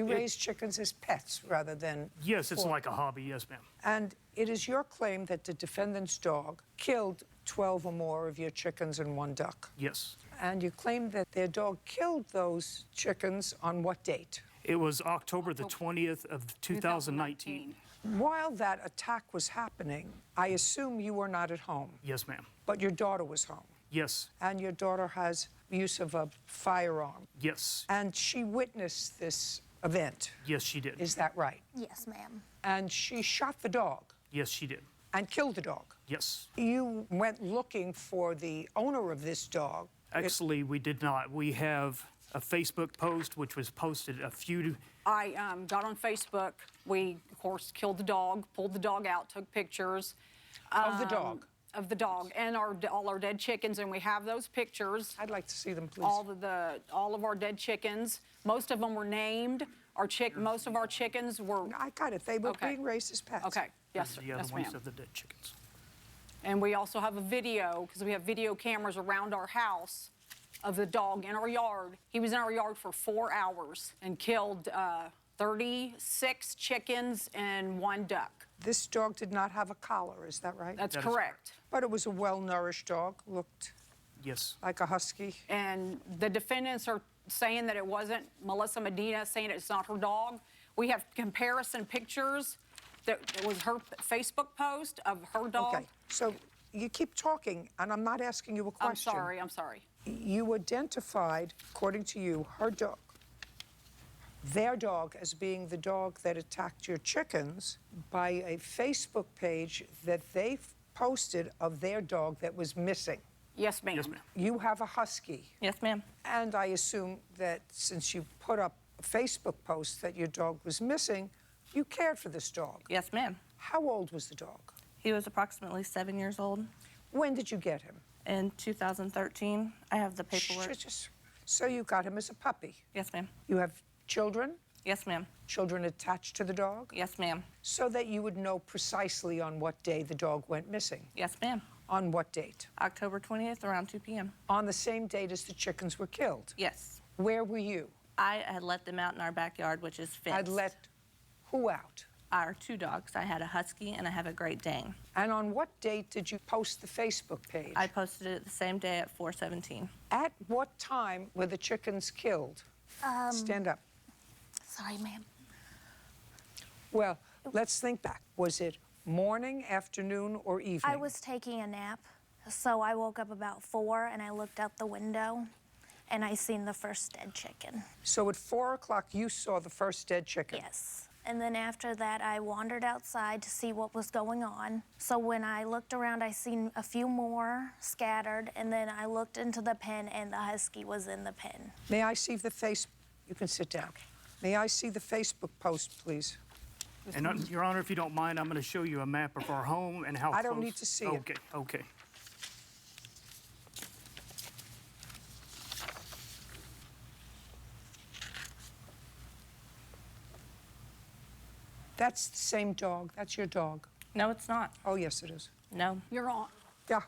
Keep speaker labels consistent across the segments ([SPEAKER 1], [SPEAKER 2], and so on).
[SPEAKER 1] You raise chickens as pets rather than...
[SPEAKER 2] Yes, it's like a hobby, yes, ma'am.
[SPEAKER 1] And it is your claim that the defendant's dog killed 12 or more of your chickens and one duck.
[SPEAKER 2] Yes.
[SPEAKER 1] And you claim that their dog killed those chickens on what date?
[SPEAKER 2] It was October the 20th of 2019.
[SPEAKER 1] While that attack was happening, I assume you were not at home.
[SPEAKER 2] Yes, ma'am.
[SPEAKER 1] But your daughter was home.
[SPEAKER 2] Yes.
[SPEAKER 1] And your daughter has use of a firearm.
[SPEAKER 2] Yes.
[SPEAKER 1] And she witnessed this event.
[SPEAKER 2] Yes, she did.
[SPEAKER 1] Is that right?
[SPEAKER 3] Yes, ma'am.
[SPEAKER 1] And she shot the dog.
[SPEAKER 2] Yes, she did.
[SPEAKER 1] And killed the dog.
[SPEAKER 2] Yes.
[SPEAKER 1] You went looking for the owner of this dog.
[SPEAKER 2] Actually, we did not. We have a Facebook post which was posted a few...
[SPEAKER 4] I got on Facebook. We, of course, killed the dog, pulled the dog out, took pictures.
[SPEAKER 1] Of the dog?
[SPEAKER 4] Of the dog and all our dead chickens, and we have those pictures.
[SPEAKER 1] I'd like to see them, please.
[SPEAKER 4] All of our dead chickens. Most of them were named. Most of our chickens were...
[SPEAKER 1] I got it. They were being raised as pets.
[SPEAKER 4] Okay. Yes, sir.
[SPEAKER 2] The
[SPEAKER 4] Yes,
[SPEAKER 2] other ones
[SPEAKER 4] ma'am.
[SPEAKER 2] of the dead chickens.
[SPEAKER 4] And we also have a video, because we have video cameras around our house of the dog in our yard. He was in our yard for 4 hours and killed 36 chickens and one duck.
[SPEAKER 1] This dog did not have a collar, is that right?
[SPEAKER 4] That's
[SPEAKER 2] That is
[SPEAKER 4] correct.
[SPEAKER 1] But it was a well-nourished dog, looked
[SPEAKER 2] Yes.
[SPEAKER 1] like a husky.
[SPEAKER 4] And the defendants are saying that it wasn't Melissa Medina, saying it's not her dog. We have comparison pictures. That was her Facebook post of her dog.
[SPEAKER 1] Okay, so you keep talking, and I'm not asking you a question.
[SPEAKER 4] I'm sorry.
[SPEAKER 1] You identified, according to you, her dog, their dog, as being the dog that attacked your chickens by a Facebook page that they posted of their dog that was missing.
[SPEAKER 4] Yes, ma'am.
[SPEAKER 2] Yes, ma'am.
[SPEAKER 1] You have a husky.
[SPEAKER 5] Yes, ma'am.
[SPEAKER 1] And I assume that since you put up a Facebook post that your dog was missing, you cared for this dog.
[SPEAKER 5] Yes, ma'am.
[SPEAKER 1] How old was the dog?
[SPEAKER 5] He was approximately 7 years old.
[SPEAKER 1] When did you get him?
[SPEAKER 5] In 2013, I have the paperwork.
[SPEAKER 1] So you got him as a puppy.
[SPEAKER 5] Yes, ma'am.
[SPEAKER 1] You have children?
[SPEAKER 5] Yes, ma'am.
[SPEAKER 1] Children attached to the dog?
[SPEAKER 5] Yes, ma'am.
[SPEAKER 1] So that you would know precisely on what day the dog went missing.
[SPEAKER 5] Yes, ma'am.
[SPEAKER 1] On what date?
[SPEAKER 5] October 20th, around 2 p.m.
[SPEAKER 1] On the same date as the chickens were killed?
[SPEAKER 5] Yes.
[SPEAKER 1] Where were you?
[SPEAKER 5] I had let them out in our backyard, which is fenced.
[SPEAKER 1] I'd let who out?
[SPEAKER 5] Our 2 dogs. I had a Husky and I have a Great Dane.
[SPEAKER 1] And on what date did you post the Facebook page?
[SPEAKER 5] I posted it the same day at 4:17.
[SPEAKER 1] At what time were the chickens killed? Stand up.
[SPEAKER 3] Sorry, ma'am.
[SPEAKER 1] Well, let's think back. Was it morning, afternoon, or evening?
[SPEAKER 3] I was taking a nap, so I woke up about 4 and I looked out the window and I seen the first dead chicken.
[SPEAKER 1] So at 4 o'clock, you saw the first dead chicken?
[SPEAKER 3] Yes. And then after that, I wandered outside to see what was going on. So when I looked around, I seen a few more scattered, and then I looked into the pen, and the Husky was in the pen.
[SPEAKER 1] May I see the face? You can sit down. Okay. May I see the Facebook post, please?
[SPEAKER 2] And, Your Honor, if you don't mind, I'm going to show you a map of our home and how
[SPEAKER 1] I don't need to see it.
[SPEAKER 2] Okay, okay.
[SPEAKER 1] That's the same dog. That's your dog.
[SPEAKER 5] No, it's not.
[SPEAKER 1] Oh, yes, it is.
[SPEAKER 5] No.
[SPEAKER 4] You're on.
[SPEAKER 1] Yeah.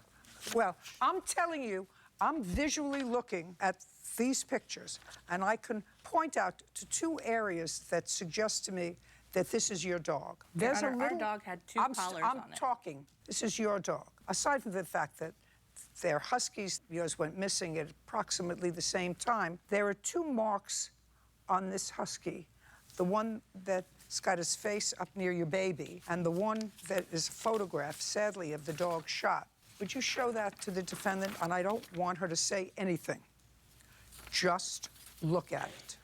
[SPEAKER 1] Well, I'm telling you, I'm visually looking at these pictures, and I can point out to 2 areas that suggest to me that this is your dog. There's
[SPEAKER 5] Honor, our dog had 2 collars on it.
[SPEAKER 1] I'm talking. This is your dog. Aside from the fact that they're Huskies, yours went missing at approximately the same time, there are 2 marks on this Husky. The one that's got his face up near your baby, and the one that is a photograph, sadly, of the dog shot. Would you show that to the defendant? And I don't want her to say anything. Just look at it.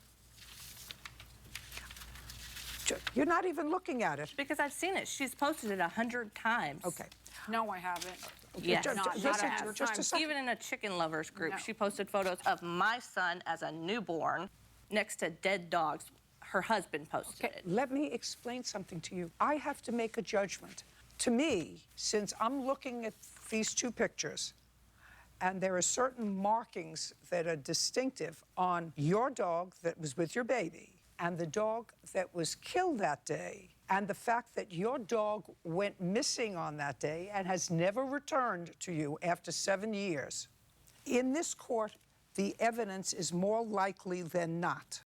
[SPEAKER 1] You're not even looking at it.
[SPEAKER 5] Because I've seen it. She's posted it 100 times.
[SPEAKER 1] Okay.
[SPEAKER 4] No, I haven't.
[SPEAKER 5] Yes.
[SPEAKER 4] Not
[SPEAKER 1] Just
[SPEAKER 4] 100
[SPEAKER 1] just a
[SPEAKER 4] times.
[SPEAKER 1] second.
[SPEAKER 5] Even in a chicken lovers group,
[SPEAKER 4] No.
[SPEAKER 5] she posted photos of my son as a newborn next to dead dogs. Her husband posted it.
[SPEAKER 1] Let me explain something to you. I have to make a judgment. To me, since I'm looking at these 2 pictures, and there are certain markings that are distinctive on your dog that was with your baby and the dog that was killed that day, and the fact that your dog went missing on that day and has never returned to you after 7 years, in this court, the evidence is more likely than not